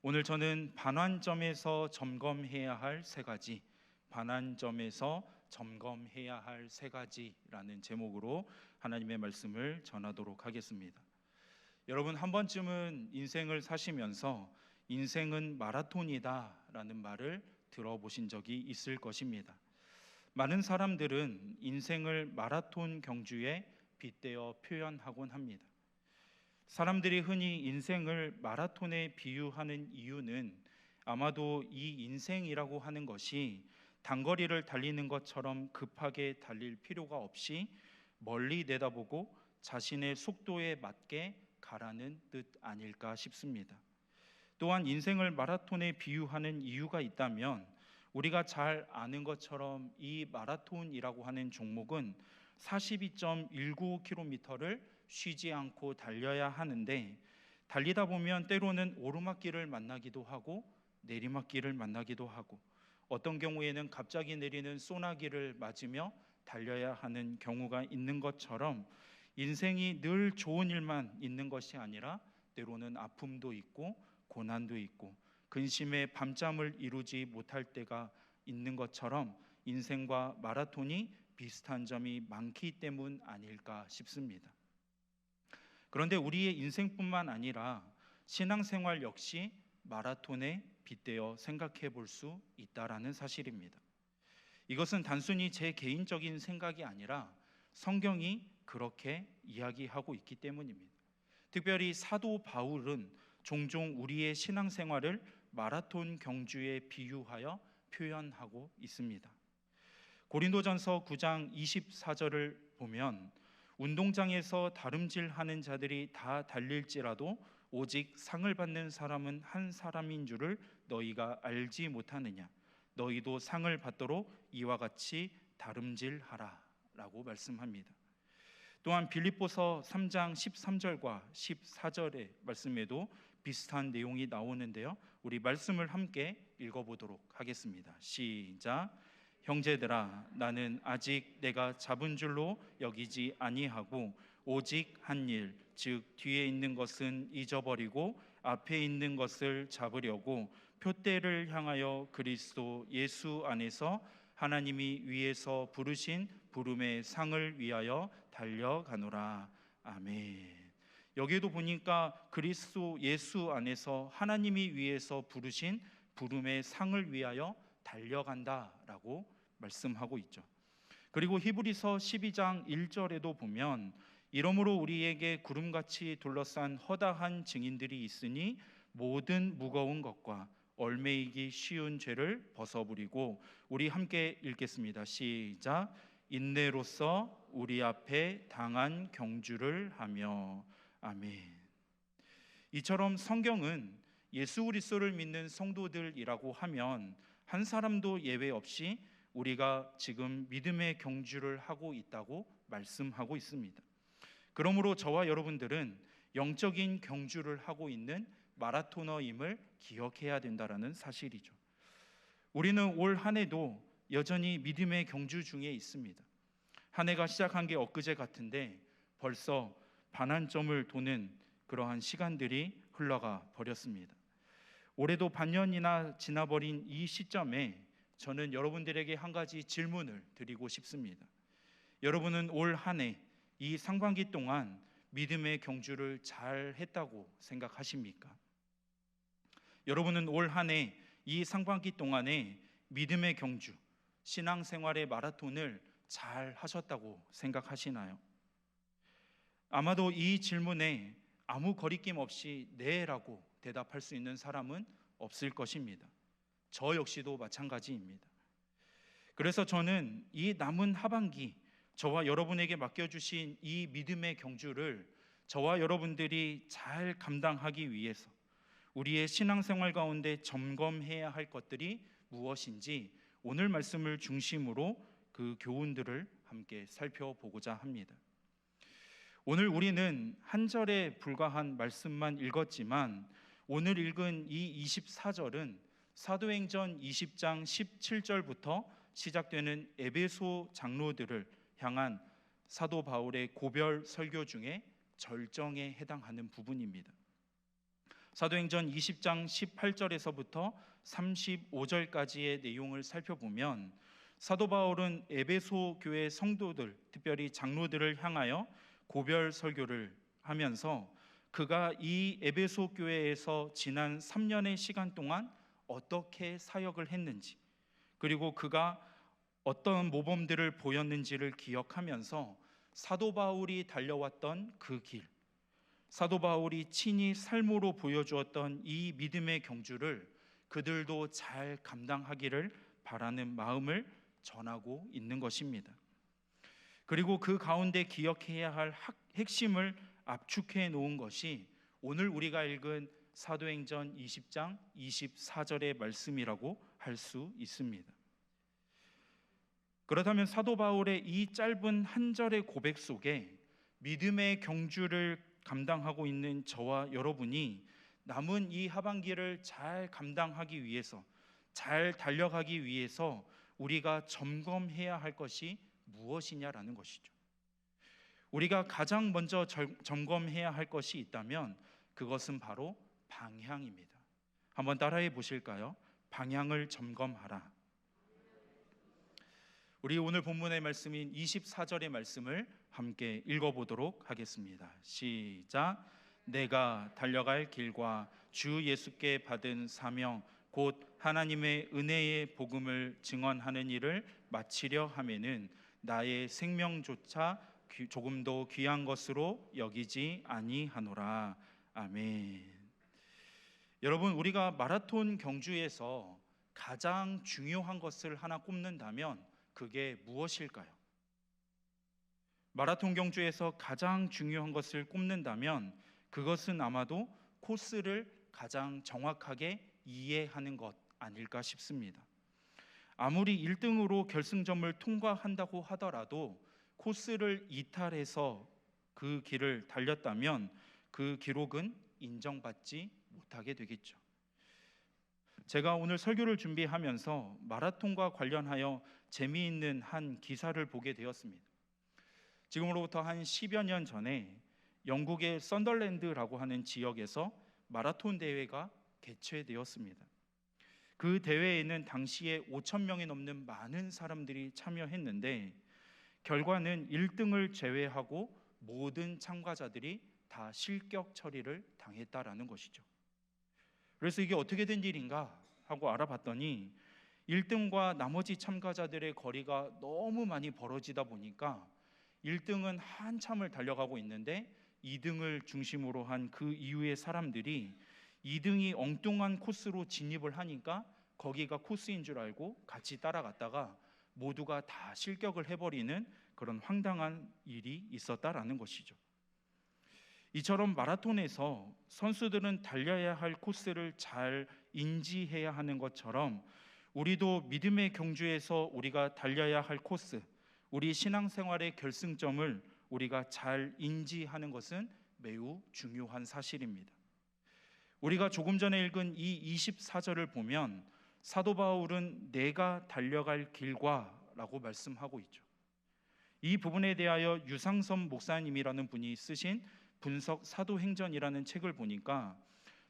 오늘 저는 반환점에서 점검해야 할 세 가지, 반환점에서 점검해야 할 세 가지라는 제목으로 하나님의 말씀을 전하도록 하겠습니다. 여러분, 한 번쯤은 인생을 사시면서 인생은 마라톤이다라는 말을 들어보신 적이 있을 것입니다. 많은 사람들은 인생을 마라톤 경주에 빗대어 표현하곤 합니다. 사람들이 흔히 인생을 마라톤에 비유하는 이유는 아마도 이 인생이라고 하는 것이 단거리를 달리는 것처럼 급하게 달릴 필요가 없이 멀리 내다보고 자신의 속도에 맞게 가라는 뜻 아닐까 싶습니다. 또한 인생을 마라톤에 비유하는 이유가 있다면 우리가 잘 아는 것처럼 이 마라톤이라고 하는 종목은 42.19km를 쉬지 않고 달려야 하는데, 달리다 보면 때로는 오르막길을 만나기도 하고 내리막길을 만나기도 하고 어떤 경우에는 갑자기 내리는 소나기를 맞으며 달려야 하는 경우가 있는 것처럼 인생이 늘 좋은 일만 있는 것이 아니라 때로는 아픔도 있고 고난도 있고 근심의 밤잠을 이루지 못할 때가 있는 것처럼 인생과 마라톤이 비슷한 점이 많기 때문 아닐까 싶습니다. 그런데 우리의 인생뿐만 아니라 신앙생활 역시 마라톤에 빗대어 생각해 볼 수 있다라는 사실입니다. 이것은 단순히 제 개인적인 생각이 아니라 성경이 그렇게 이야기하고 있기 때문입니다. 특별히 사도 바울은 종종 우리의 신앙생활을 마라톤 경주에 비유하여 표현하고 있습니다. 고린도전서 9장 24절을 보면 운동장에서 다름질하는 자들이 다 달릴지라도 오직 상을 받는 사람은 한 사람인 줄을 너희가 알지 못하느냐. 너희도 상을 받도록 이와 같이 다름질하라 라고 말씀합니다. 또한 빌립보서 3장 13절과 14절의 말씀에도 비슷한 내용이 나오는데요, 우리 말씀을 함께 읽어보도록 하겠습니다. 시작. 형제들아, 나는 아직 내가 잡은 줄로 여기지 아니하고 오직 한 일, 즉 뒤에 있는 것은 잊어버리고 앞에 있는 것을 잡으려고 표대를 향하여 그리스도 예수 안에서 하나님이 위에서 부르신 부름의 상을 위하여 달려가노라. 아멘. 여기에도 보니까 그리스도 예수 안에서 하나님이 위에서 부르신 부름의 상을 위하여 달려간다라고 말씀하고 있죠. 그리고 히브리서 12장 1절에도 보면 이러므로 우리에게 구름같이 둘러싼 허다한 증인들이 있으니 모든 무거운 것과 얽매이기 쉬운 죄를 벗어버리고, 우리 함께 읽겠습니다. 시작. 인내로써 우리 앞에 당한 경주를 하며. 아멘. 이처럼 성경은 예수 그리스도를 믿는 성도들이라고 하면 한 사람도 예외 없이 우리가 지금 믿음의 경주를 하고 있다고 말씀하고 있습니다. 그러므로 저와 여러분들은 영적인 경주를 하고 있는 마라토너임을 기억해야 된다는 사실이죠. 우리는 올 한 해도 여전히 믿음의 경주 중에 있습니다. 한 해가 시작한 게 엊그제 같은데 벌써 반환점을 도는 그러한 시간들이 흘러가 버렸습니다. 올해도 반년이나 지나버린 이 시점에 저는 여러분들에게 한 가지 질문을 드리고 싶습니다. 여러분은 올 한 해 이 상반기 동안 믿음의 경주를 잘 했다고 생각하십니까? 여러분은 올 한 해 이 상반기 동안에 믿음의 경주, 신앙생활의 마라톤을 잘 하셨다고 생각하시나요? 아마도 이 질문에 아무 거리낌 없이 네라고 대답할 수 있는 사람은 없을 것입니다. 저 역시도 마찬가지입니다. 그래서 저는 이 남은 하반기 저와 여러분에게 맡겨주신 이 믿음의 경주를 저와 여러분들이 잘 감당하기 위해서 우리의 신앙생활 가운데 점검해야 할 것들이 무엇인지 오늘 말씀을 중심으로 그 교훈들을 함께 살펴보고자 합니다. 오늘 우리는 한 절에 불과한 말씀만 읽었지만 오늘 읽은 이 24절은 사도행전 20장 17절부터 시작되는 에베소 장로들을 향한 사도 바울의 고별 설교 중에 절정에 해당하는 부분입니다. 사도행전 20장 18절에서부터 35절까지의 내용을 살펴보면 사도 바울은 에베소 교회 성도들, 특별히 장로들을 향하여 고별 설교를 하면서 그가 이 에베소 교회에서 지난 3년의 시간 동안 어떻게 사역을 했는지, 그리고 그가 어떤 모범들을 보였는지를 기억하면서 사도 바울이 달려왔던 그 길, 사도 바울이 친히 삶으로 보여주었던 이 믿음의 경주를 그들도 잘 감당하기를 바라는 마음을 전하고 있는 것입니다. 그리고 그 가운데 기억해야 할 핵심을 압축해 놓은 것이 오늘 우리가 읽은 사도행전 20장 24절의 말씀이라고 할 수 있습니다. 그렇다면 사도 바울의 이 짧은 한 절의 고백 속에 믿음의 경주를 감당하고 있는 저와 여러분이 남은 이 하반기를 잘 감당하기 위해서, 잘 달려가기 위해서 우리가 점검해야 할 것이 무엇이냐라는 것이죠. 우리가 가장 먼저 점검해야 할 것이 있다면 그것은 바로 방향입니다. 한번 따라해 보실까요? 방향을 점검하라. 우리 오늘 본문의 말씀인 24절의 말씀을 함께 읽어보도록 하겠습니다. 시작. 내가 달려갈 길과 주 예수께 받은 사명 곧 하나님의 은혜의 복음을 증언하는 일을 마치려 하면은 나의 생명조차 조금도 귀한 것으로 여기지 아니하노라. 아멘. 여러분, 우리가 마라톤 경주에서 가장 중요한 것을 하나 꼽는다면 그게 무엇일까요? 마라톤 경주에서 가장 중요한 것을 꼽는다면 그것은 아마도 코스를 가장 정확하게 이해하는 것 아닐까 싶습니다. 아무리 1등으로 결승점을 통과한다고 하더라도 코스를 이탈해서 그 길을 달렸다면 그 기록은 인정받지 못하게 되겠죠. 제가 오늘 설교를 준비하면서 마라톤과 관련하여 재미있는 한 기사를 보게 되었습니다. 지금으로부터 한 10여 년 전에 영국의 썬덜랜드라고 하는 지역에서 마라톤 대회가 개최되었습니다. 그 대회에는 당시에 5,000명이 넘는 많은 사람들이 참여했는데 결과는 1등을 제외하고 모든 참가자들이 다 실격 처리를 당했다라는 것이죠. 그래서 이게 어떻게 된 일인가 하고 알아봤더니 1등과 나머지 참가자들의 거리가 너무 많이 벌어지다 보니까 1등은 한참을 달려가고 있는데 2등을 중심으로 한 그 이후의 사람들이 2등이 엉뚱한 코스로 진입을 하니까 거기가 코스인 줄 알고 같이 따라갔다가 모두가 다 실격을 해버리는 그런 황당한 일이 있었다라는 것이죠. 이처럼 마라톤에서 선수들은 달려야 할 코스를 잘 인지해야 하는 것처럼 우리도 믿음의 경주에서 우리가 달려야 할 코스, 우리 신앙생활의 결승점을 우리가 잘 인지하는 것은 매우 중요한 사실입니다. 우리가 조금 전에 읽은 이 24절을 보면 사도 바울은 내가 달려갈 길과 라고 말씀하고 있죠. 이 부분에 대하여 유상선 목사님이라는 분이 쓰신 분석 사도행전이라는 책을 보니까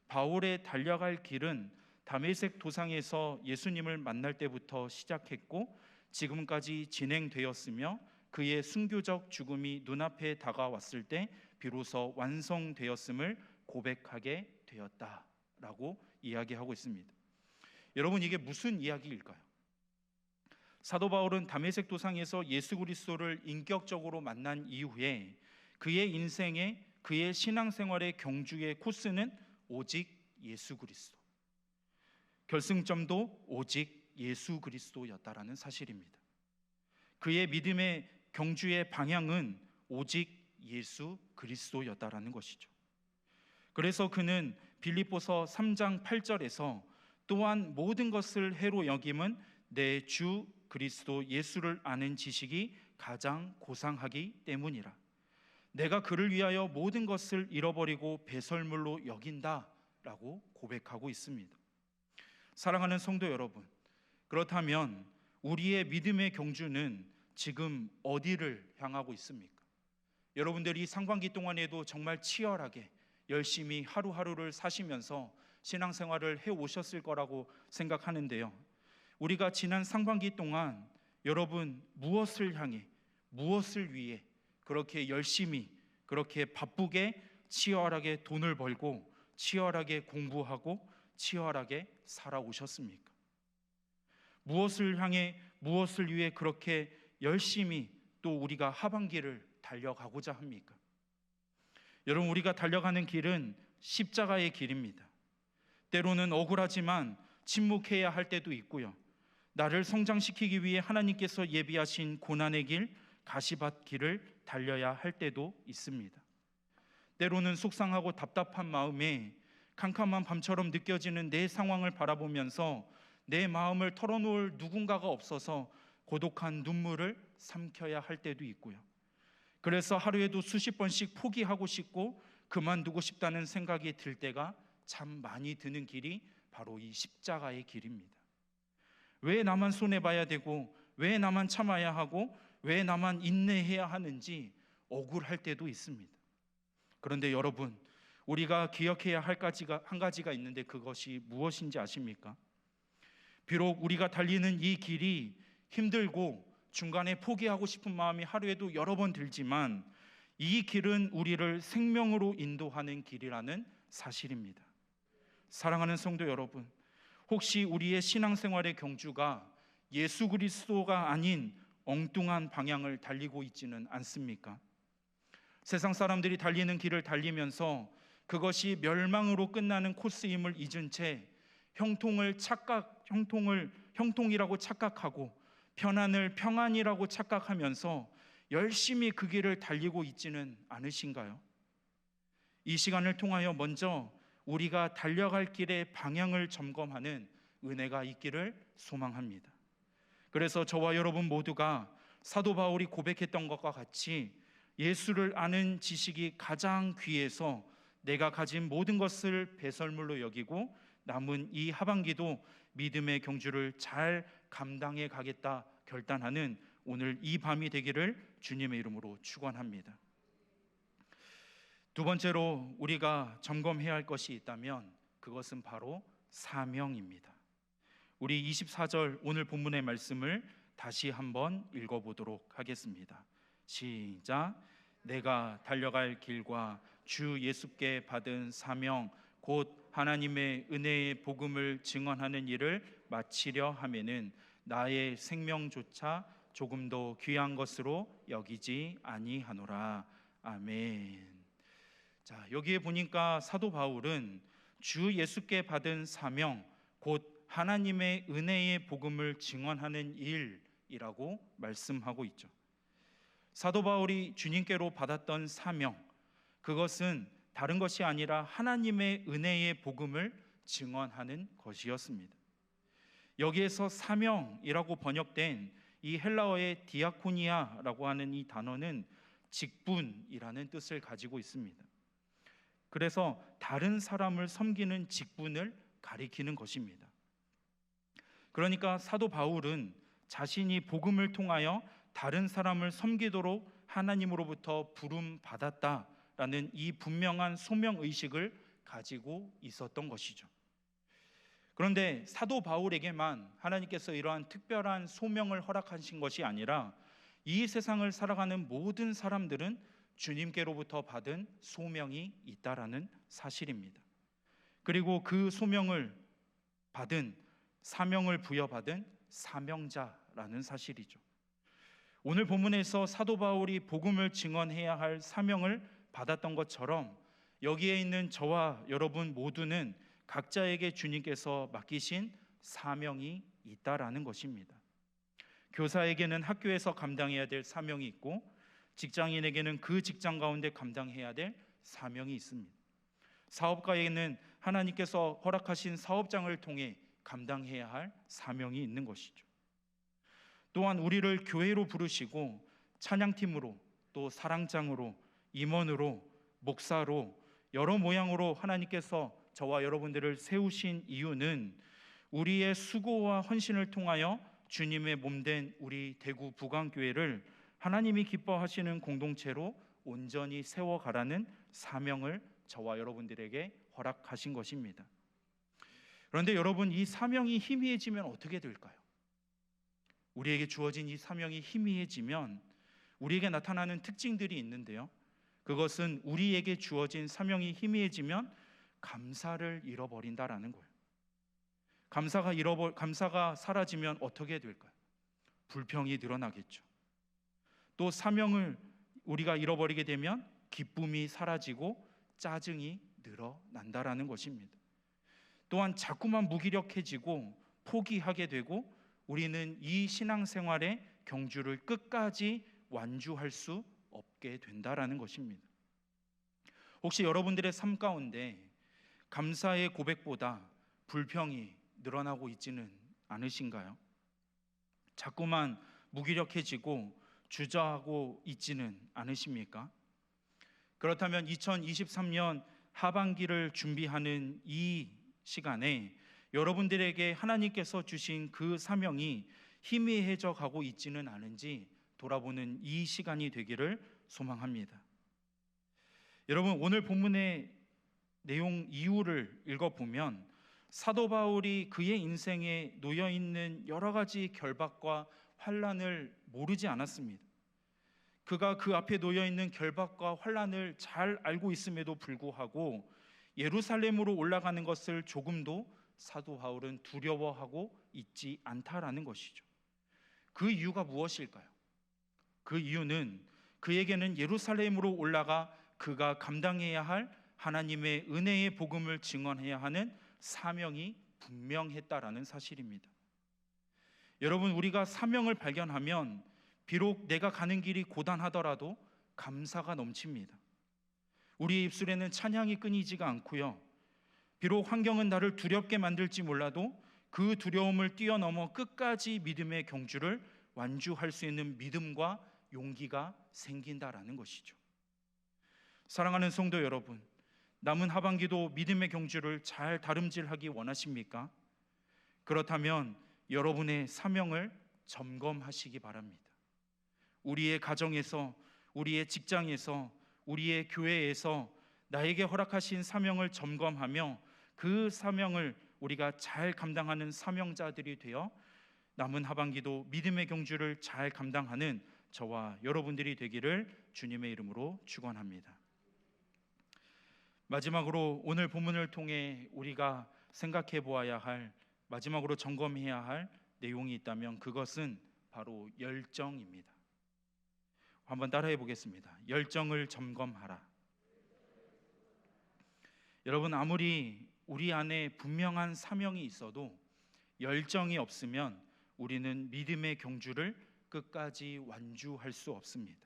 바울의 달려갈 길은 다메섹 도상에서 예수님을 만날 때부터 시작했고 지금까지 진행되었으며 그의 순교적 죽음이 눈앞에 다가왔을 때 비로소 완성되었음을 고백하게 되었다라고 이야기하고 있습니다. 여러분, 이게 무슨 이야기일까요? 사도 바울은 다메섹 도상에서 예수 그리스도를 인격적으로 만난 이후에 그의 인생의 그의 신앙생활의 경주의 코스는 오직 예수 그리스도, 결승점도 오직 예수 그리스도였다라는 사실입니다. 그의 믿음의 경주의 방향은 오직 예수 그리스도였다라는 것이죠. 그래서 그는 빌립보서 3장 8절에서 또한 모든 것을 해로 여김은 내 주 그리스도 예수를 아는 지식이 가장 고상하기 때문이라. 내가 그를 위하여 모든 것을 잃어버리고 배설물로 여긴다라고 고백하고 있습니다. 사랑하는 성도 여러분, 그렇다면 우리의 믿음의 경주는 지금 어디를 향하고 있습니까? 여러분들이 상반기 동안에도 정말 치열하게 열심히 하루하루를 사시면서 신앙생활을 해오셨을 거라고 생각하는데요. 우리가 지난 상반기 동안 여러분 무엇을 향해, 무엇을 위해 그렇게 열심히, 그렇게 바쁘게 치열하게 돈을 벌고 치열하게 공부하고 치열하게 살아오셨습니까? 무엇을 향해, 무엇을 위해 그렇게 열심히 또 우리가 하반기를 달려가고자 합니까? 여러분, 우리가 달려가는 길은 십자가의 길입니다. 때로는 억울하지만 침묵해야 할 때도 있고요, 나를 성장시키기 위해 하나님께서 예비하신 고난의 길, 가시밭 길을 달려야 할 때도 있습니다. 때로는 속상하고 답답한 마음에 캄캄한 밤처럼 느껴지는 내 상황을 바라보면서 내 마음을 털어놓을 누군가가 없어서 고독한 눈물을 삼켜야 할 때도 있고요, 그래서 하루에도 수십 번씩 포기하고 싶고 그만두고 싶다는 생각이 들 때가 참 많이 드는 길이 바로 이 십자가의 길입니다. 왜 나만 손해봐야 되고, 왜 나만 참아야 하고, 왜 나만 인내해야 하는지 억울할 때도 있습니다. 그런데 여러분, 우리가 기억해야 할 한 가지가 있는데 그것이 무엇인지 아십니까? 비록 우리가 달리는 이 길이 힘들고 중간에 포기하고 싶은 마음이 하루에도 여러 번 들지만 이 길은 우리를 생명으로 인도하는 길이라는 사실입니다. 사랑하는 성도 여러분, 혹시 우리의 신앙생활의 경주가 예수 그리스도가 아닌 엉뚱한 방향을 달리고 있지는 않습니까? 세상 사람들이 달리는 길을 달리면서 그것이 멸망으로 끝나는 코스임을 잊은 채 형통이라고 착각하고 편안을 평안이라고 착각하면서 열심히 그 길을 달리고 있지는 않으신가요? 이 시간을 통하여 먼저 우리가 달려갈 길의 방향을 점검하는 은혜가 있기를 소망합니다. 그래서 저와 여러분 모두가 사도 바울이 고백했던 것과 같이 예수를 아는 지식이 가장 귀해서 내가 가진 모든 것을 배설물로 여기고 남은 이 하반기도 믿음의 경주를 잘 감당해 가겠다 결단하는 오늘 이 밤이 되기를 주님의 이름으로 축원합니다. 두 번째로 우리가 점검해야 할 것이 있다면 그것은 바로 사명입니다. 우리 24절 오늘 본문의 말씀을 다시 한번 읽어보도록 하겠습니다. 시작. 내가 달려갈 길과 주 예수께 받은 사명 곧 하나님의 은혜의 복음을 증언하는 일을 마치려 하면은 나의 생명조차 조금도 귀한 것으로 여기지 아니하노라. 아멘. 자, 여기에 보니까 사도 바울은 주 예수께 받은 사명 곧 하나님의 은혜의 복음을 증언하는 일이라고 말씀하고 있죠. 사도 바울이 주님께로 받았던 사명, 그것은 다른 것이 아니라 하나님의 은혜의 복음을 증언하는 것이었습니다. 여기에서 사명이라고 번역된 이 헬라어의 디아코니아라고 하는 이 단어는 직분이라는 뜻을 가지고 있습니다. 그래서 다른 사람을 섬기는 직분을 가리키는 것입니다. 그러니까 사도 바울은 자신이 복음을 통하여 다른 사람을 섬기도록 하나님으로부터 부름 받았다라는 이 분명한 소명의식을 가지고 있었던 것이죠. 그런데 사도 바울에게만 하나님께서 이러한 특별한 소명을 허락하신 것이 아니라 이 세상을 살아가는 모든 사람들은 주님께로부터 받은 소명이 있다라는 사실입니다. 그리고 그 소명을 받은, 사명을 부여받은 사명자라는 사실이죠. 오늘 본문에서 사도 바울이 복음을 증언해야 할 사명을 받았던 것처럼 여기에 있는 저와 여러분 모두는 각자에게 주님께서 맡기신 사명이 있다라는 것입니다. 교사에게는 학교에서 감당해야 될 사명이 있고 직장인에게는 그 직장 가운데 감당해야 될 사명이 있습니다. 사업가에게는 하나님께서 허락하신 사업장을 통해 감당해야 할 사명이 있는 것이죠. 또한 우리를 교회로 부르시고 찬양팀으로 또 사랑장으로 임원으로 목사로 여러 모양으로 하나님께서 저와 여러분들을 세우신 이유는 우리의 수고와 헌신을 통하여 주님의 몸된 우리 대구 부강교회를 하나님이 기뻐하시는 공동체로 온전히 세워가라는 사명을 저와 여러분들에게 허락하신 것입니다. 그런데 여러분, 이 사명이 희미해지면 어떻게 될까요? 우리에게 주어진 이 사명이 희미해지면 우리에게 나타나는 특징들이 있는데요, 그것은 우리에게 주어진 사명이 희미해지면 감사를 잃어버린다라는 거예요. 감사가 사라지면 어떻게 될까요? 불평이 늘어나겠죠. 또 사명을 우리가 잃어버리게 되면 기쁨이 사라지고 짜증이 늘어난다라는 것입니다. 또한 자꾸만 무기력해지고 포기하게 되고 우리는 이 신앙생활의 경주를 끝까지 완주할 수 없게 된다라는 것입니다. 혹시 여러분들의 삶 가운데 감사의 고백보다 불평이 늘어나고 있지는 않으신가요? 자꾸만 무기력해지고 주저하고 있지는 않으십니까? 그렇다면 2023년 하반기를 준비하는 이 시간에 여러분들에게 하나님께서 주신 그 사명이 희미해져 가고 있지는 않은지 돌아보는 이 시간이 되기를 소망합니다. 여러분, 오늘 본문의 내용 이유를 읽어보면 사도 바울이 그의 인생에 놓여있는 여러 가지 결박과 환난을 모르지 않았습니다. 그가 그 앞에 놓여있는 결박과 환난을 잘 알고 있음에도 불구하고 예루살렘으로 올라가는 것을 조금도 사도 바울은 두려워하고 있지 않다라는 것이죠. 그 이유가 무엇일까요? 그 이유는 그에게는 예루살렘으로 올라가 그가 감당해야 할 하나님의 은혜의 복음을 증언해야 하는 사명이 분명했다라는 사실입니다. 여러분, 우리가 사명을 발견하면 비록 내가 가는 길이 고단하더라도 감사가 넘칩니다. 우리의 입술에는 찬양이 끊이지가 않고요, 비록 환경은 나를 두렵게 만들지 몰라도 그 두려움을 뛰어넘어 끝까지 믿음의 경주를 완주할 수 있는 믿음과 용기가 생긴다라는 것이죠. 사랑하는 성도 여러분, 남은 하반기도 믿음의 경주를 잘 다름질하기 원하십니까? 그렇다면 여러분의 사명을 점검하시기 바랍니다. 우리의 가정에서, 우리의 직장에서, 우리의 교회에서 나에게 허락하신 사명을 점검하며 그 사명을 우리가 잘 감당하는 사명자들이 되어 남은 하반기도 믿음의 경주를 잘 감당하는 저와 여러분들이 되기를 주님의 이름으로 축원합니다. 마지막으로 오늘 본문을 통해 우리가 생각해 보아야 할, 마지막으로 점검해야 할 내용이 있다면 그것은 바로 열정입니다. 한번 따라해 보겠습니다. 열정을 점검하라. 여러분, 아무리 우리 안에 분명한 사명이 있어도 열정이 없으면 우리는 믿음의 경주를 끝까지 완주할 수 없습니다.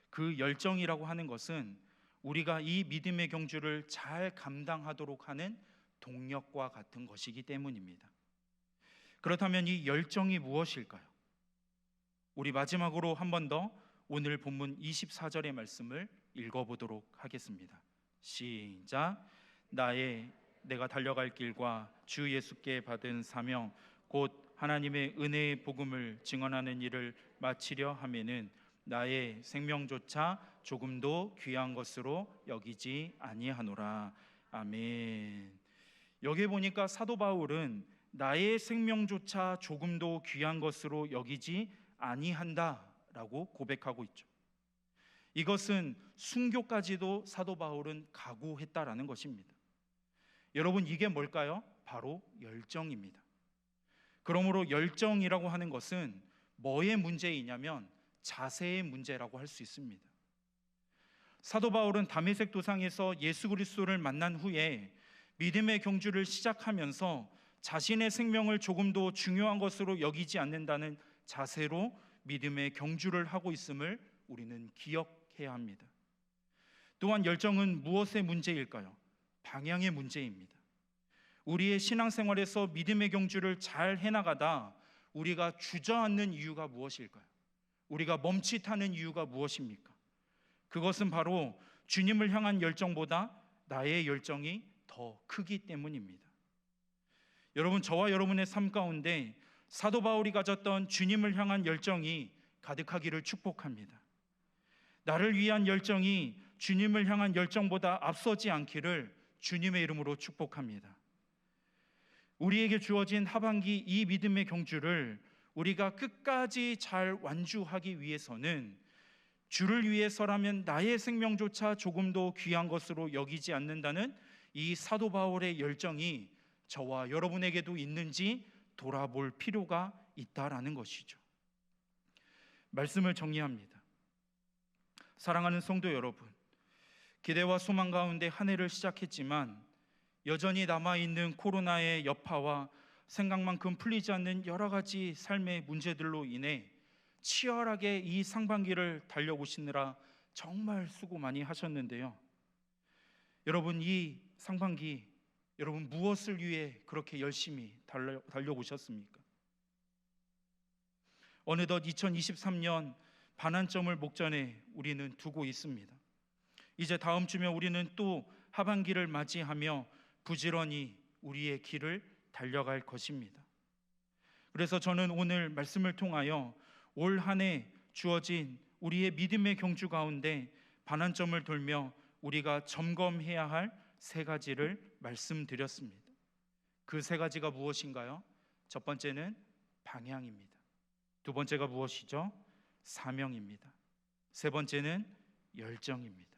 그 열정이라고 하는 것은 우리가 이 믿음의 경주를 잘 감당하도록 하는 동력과 같은 것이기 때문입니다. 그렇다면 이 열정이 무엇일까요? 우리 마지막으로 한 번 더 오늘 본문 24절의 말씀을 읽어보도록 하겠습니다. 시작. 내가 달려갈 길과 주 예수께 받은 사명 곧 하나님의 은혜의 복음을 증언하는 일을 마치려 하면은 나의 생명조차 조금도 귀한 것으로 여기지 아니하노라. 아멘. 여기 보니까 사도 바울은 나의 생명조차 조금도 귀한 것으로 여기지 아니한다라고 고백하고 있죠. 이것은 순교까지도 사도 바울은 각오했다라는 것입니다. 여러분, 이게 뭘까요? 바로 열정입니다. 그러므로 열정이라고 하는 것은 뭐의 문제이냐면 자세의 문제라고 할 수 있습니다. 사도 바울은 다메섹 도상에서 예수 그리스도를 만난 후에 믿음의 경주를 시작하면서 자신의 생명을 조금도 중요한 것으로 여기지 않는다는 자세로 믿음의 경주를 하고 있음을 우리는 기억해야 합니다. 또한 열정은 무엇의 문제일까요? 방향의 문제입니다. 우리의 신앙생활에서 믿음의 경주를 잘 해나가다 우리가 주저앉는 이유가 무엇일까요? 우리가 멈칫하는 이유가 무엇입니까? 그것은 바로 주님을 향한 열정보다 나의 열정이 더 크기 때문입니다. 여러분, 저와 여러분의 삶 가운데 사도 바울이 가졌던 주님을 향한 열정이 가득하기를 축복합니다. 나를 위한 열정이 주님을 향한 열정보다 앞서지 않기를 주님의 이름으로 축복합니다. 우리에게 주어진 하반기 이 믿음의 경주를 우리가 끝까지 잘 완주하기 위해서는 주를 위해서라면 나의 생명조차 조금도 귀한 것으로 여기지 않는다는 이 사도 바울의 열정이 저와 여러분에게도 있는지 돌아볼 필요가 있다라는 것이죠. 말씀을 정리합니다. 사랑하는 성도 여러분, 기대와 소망 가운데 한 해를 시작했지만 여전히 남아있는 코로나의 여파와 생각만큼 풀리지 않는 여러 가지 삶의 문제들로 인해 치열하게 이 상반기를 달려오시느라 정말 수고 많이 하셨는데요. 여러분, 이 상반기 여러분 무엇을 위해 그렇게 열심히 달려오셨습니까? 어느덧 2023년 반환점을 목전에 우리는 두고 있습니다. 이제 다음 주면 우리는 또 하반기를 맞이하며 부지런히 우리의 길을 달려갈 것입니다. 그래서 저는 오늘 말씀을 통하여 올 한 해 주어진 우리의 믿음의 경주 가운데 반환점을 돌며 우리가 점검해야 할 세 가지를 말씀드렸습니다. 그 세 가지가 무엇인가요? 첫 번째는 방향입니다. 두 번째가 무엇이죠? 사명입니다. 세 번째는 열정입니다.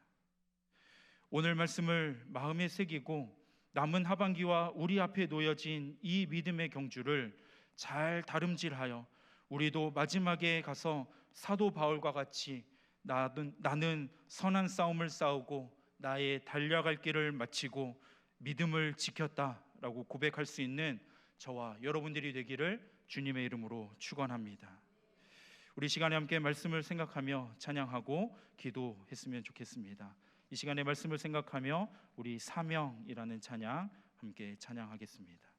오늘 말씀을 마음에 새기고 남은 하반기와 우리 앞에 놓여진 이 믿음의 경주를 잘 다름질하여 우리도 마지막에 가서 사도 바울과 같이 나는 선한 싸움을 싸우고 나의 달려갈 길을 마치고 믿음을 지켰다라고 고백할 수 있는 저와 여러분들이 되기를 주님의 이름으로 축원합니다. 우리 시간에 함께 말씀을 생각하며 찬양하고 기도했으면 좋겠습니다. 이 시간에 말씀을 생각하며 우리 사명이라는 찬양 함께 찬양하겠습니다.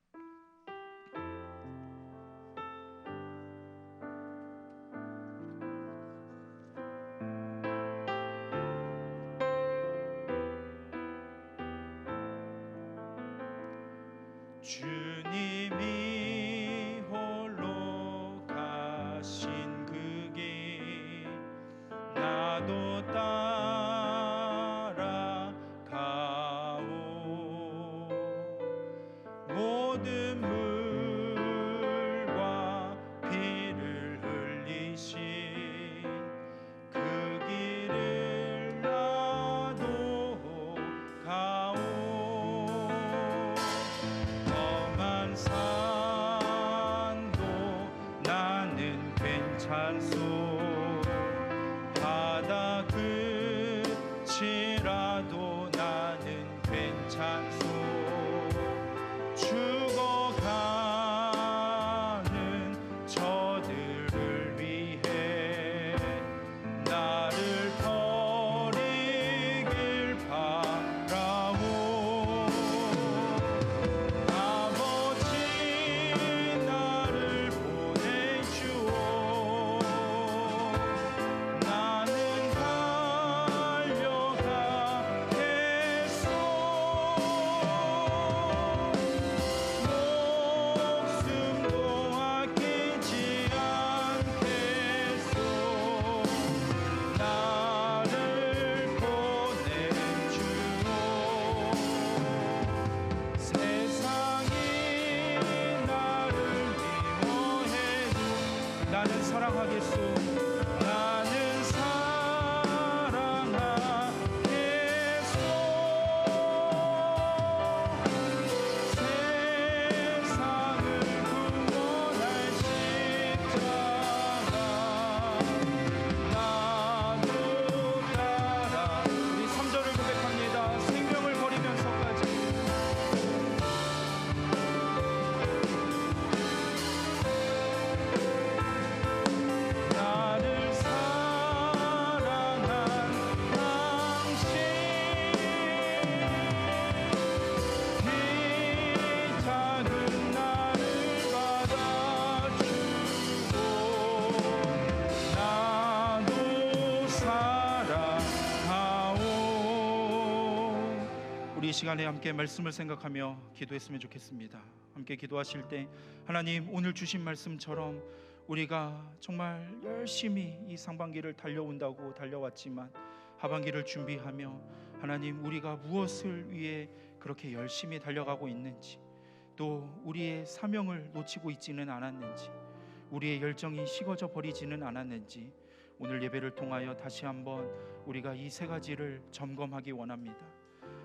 주님이 홀로 가신 그 길 나도 따라가오. 모든 물과 피를 흘리신 그 길을 나도 가오. 험한 산도 나는 괜찮소. 바다 끝이라도 나는 괜찮소. 죽어가는 저들을 위해 나를 버리길 바라오. 아버지 나를 보내주오. 나는 달려가겠소. 목숨도 아끼지 않겠소. 나를 보내주오. 세상이 나를 미워해도 나는 사랑하겠소. 나는 사랑하겠소. 세상을 구원할 십자가 나도 따라. 우리 3절을 고백합니다. 생명을 버리면서까지 나를 사랑한 당신 이 작은 나를 받아주고 나도 사랑하오. 우리 이 시간에 함께 말씀을 생각하며 기도했으면 좋겠습니다. 함께 기도하실 때 하나님, 오늘 주신 말씀처럼 우리가 정말 열심히 이 상반기를 달려온다고 달려왔지만 하반기를 준비하며 하나님 우리가 무엇을 위해 그렇게 열심히 달려가고 있는지, 또 우리의 사명을 놓치고 있지는 않았는지, 우리의 열정이 식어져 버리지는 않았는지 오늘 예배를 통하여 다시 한번 우리가 이 세 가지를 점검하기 원합니다.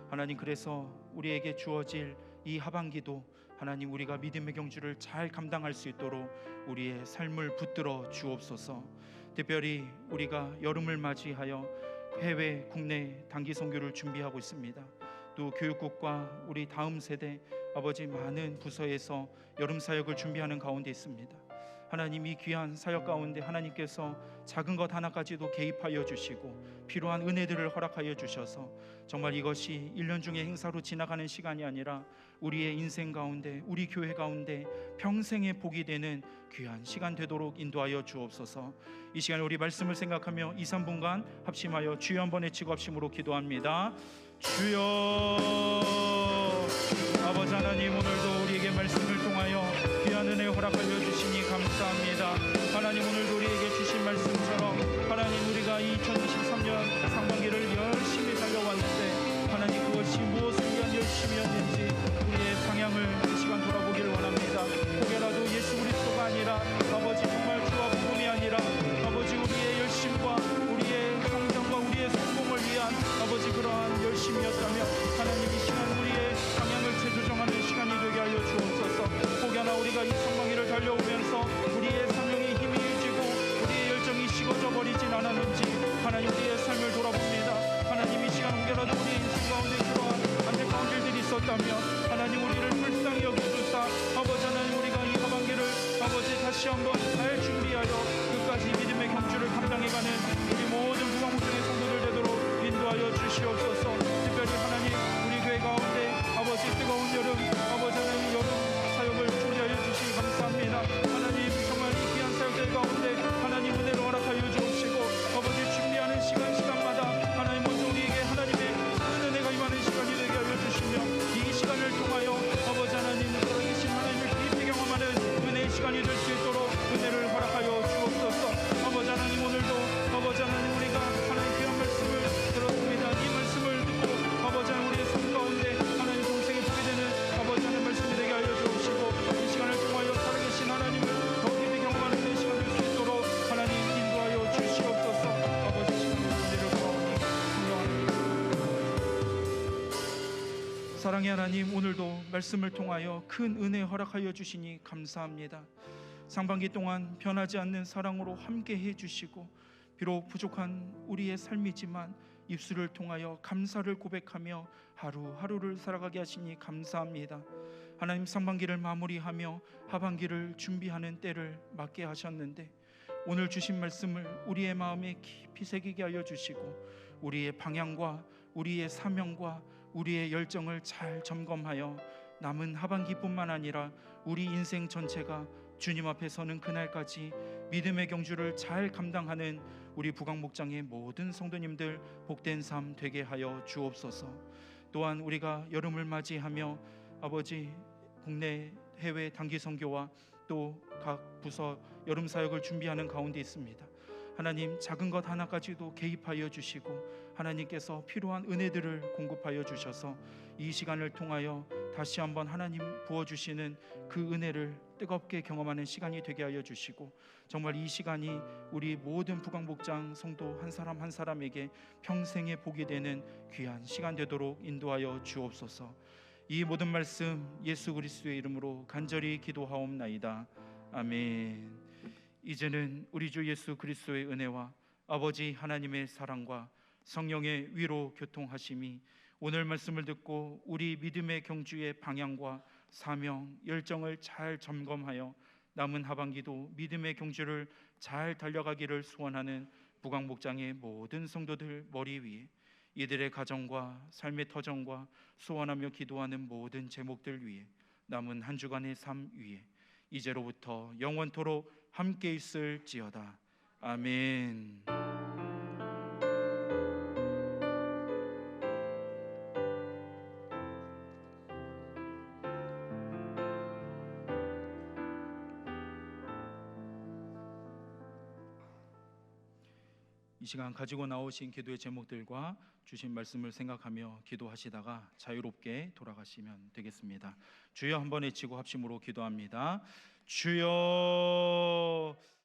하나님, 그래서 우리에게 주어질 이 하반기도 하나님 우리가 믿음의 경주를 잘 감당할 수 있도록 우리의 삶을 붙들어 주옵소서. 특별히 우리가 여름을 맞이하여 해외 국내 단기 선교를 준비하고 있습니다. 또 교육국과 우리 다음 세대 아버지 많은 부서에서 여름 사역을 준비하는 가운데 있습니다. 하나님, 이 귀한 사역 가운데 하나님께서 작은 것 하나까지도 개입하여 주시고 필요한 은혜들을 허락하여 주셔서 정말 이것이 1년 중의 행사로 지나가는 시간이 아니라 우리의 인생 가운데, 우리 교회 가운데 평생의 복이 되는 귀한 시간 되도록 인도하여 주옵소서. 이 시간에 우리 말씀을 생각하며 2, 3분간 합심하여 주여 한번 외치고 합심으로 기도합니다. 주여. 아버지 하나님, 오늘도 우리에게 말씀을 통하여 귀한 은혜 허락하여 주시니 감사합니다. 하나님, 오늘도 우리에게 주신 말씀처럼 하나님 우리가 2023년 상반기를 열심히 달려왔는데 하나님 그것이 무엇을 위한 열심이었는지 우리의 방향을 이 시간 돌아보기를 원합니다. 혹여라도 예수 그리스도가 아니라 아버지 정말 주와 복음이 아니라 아버지 우리의 열심과 우리의 성장과 우리의 성공을 위한 아버지 그러한 열심이었다면 하나님 이 시간 우리의 방향을 재조정하는 시간이 되게 하여 주옵소서. 혹여나 우리가 이 상반기를 달려오면서 우리의 사명이 힘이 일지고 우리의 열정이 식어져 버리진 않았는지 하나님 우리의 삶을 돌아봅니다. 하나님 이 시간 혹여라도 우리의 인생 가운데 그러한 안타까운 일들이 있었다면 하나님 우리를 불쌍히 여기소서. 아버지 하나님, 우리가 이 하반기를 아버지 다시 한번 잘 준비하여 끝까지 믿음의 경주를 감당해가는 우리 모든 무방무정의 성도들 되도록 인도하여 주시옵소서. 특별히 하나님 우리 교회 가운데 아버지 뜨거운 여름, 아버지 하나님 여름 사역을 준비하여 주시기 감사합니다. 하나님 정말 이 귀한 사역들 가운데 하나님 은혜를 허락하여 주옵시고 아버지 준비하는 시간마다 하나님 먼저 우리에게 하나님의 큰 은혜가 임하는 시간이 되게 하여 주시며 이 시간을 통하여 아버지 하나님 살아계신 하나님을 깊이 경험하는 은혜의 시간이 될 수 있도록 은혜를 허락하여 주옵소서. 아버지 하나님, 오늘도 아버지 하나님 우리가 하나님 귀한 말씀을 들었습니다. 이 말씀을 듣고 아버지 하나님 우리의 삶 가운데 하나님 동생이 보게 되는 아버지 하나님 말씀이 되게 하여 주옵시고 이 시간을 통하여 살아계신 하나님을 더 깊이 경험하는 이 시간 될 수 있도록 하나님 인도하여 주시옵소서. 아버지 시간을 은혜를 구하오니 사랑의 하나님, 오늘도 말씀을 통하여 큰 은혜 허락하여 주시니 감사합니다. 상반기 동안 변하지 않는 사랑으로 함께 해주시고 비록 부족한 우리의 삶이지만 입술을 통하여 감사를 고백하며 하루하루를 살아가게 하시니 감사합니다. 하나님, 상반기를 마무리하며 하반기를 준비하는 때를 맞게 하셨는데 오늘 주신 말씀을 우리의 마음에 깊이 새기게 하여 주시고 우리의 방향과 우리의 사명과 우리의 열정을 잘 점검하여 남은 하반기뿐만 아니라 우리 인생 전체가 주님 앞에 서는 그날까지 믿음의 경주를 잘 감당하는 우리 부강목장의 모든 성도님들 복된 삶 되게 하여 주옵소서. 또한 우리가 여름을 맞이하며 아버지 국내 해외 단기 선교와 또 각 부서 여름 사역을 준비하는 가운데 있습니다. 하나님 작은 것 하나까지도 개입하여 주시고 하나님께서 필요한 은혜들을 공급하여 주셔서 이 시간을 통하여 다시 한번 하나님 부어주시는 그 은혜를 뜨겁게 경험하는 시간이 되게 하여 주시고 정말 이 시간이 우리 모든 부강목장 성도 한 사람 한 사람에게 평생의 복이 되는 귀한 시간 되도록 인도하여 주옵소서. 이 모든 말씀 예수 그리스도의 이름으로 간절히 기도하옵나이다. 아멘. 이제는 우리 주 예수 그리스도의 은혜와 아버지 하나님의 사랑과 성령의 위로 교통하심이 오늘 말씀을 듣고 우리 믿음의 경주의 방향과 사명, 열정을 잘 점검하여 남은 하반기도 믿음의 경주를 잘 달려가기를 소원하는 부강목장의 모든 성도들 머리 위에 이들의 가정과 삶의 터전과 소원하며 기도하는 모든 제목들 위에 남은 한 주간의 삶 위에 이제로부터 영원토록 함께 있을지어다. 아멘. 이 시간 가지고 나오신 기도의 제목들과 주신 말씀을 생각하며 기도하시다가 자유롭게 돌아가시면 되겠습니다. 주여 한번 외치고 합심으로 기도합니다. 주여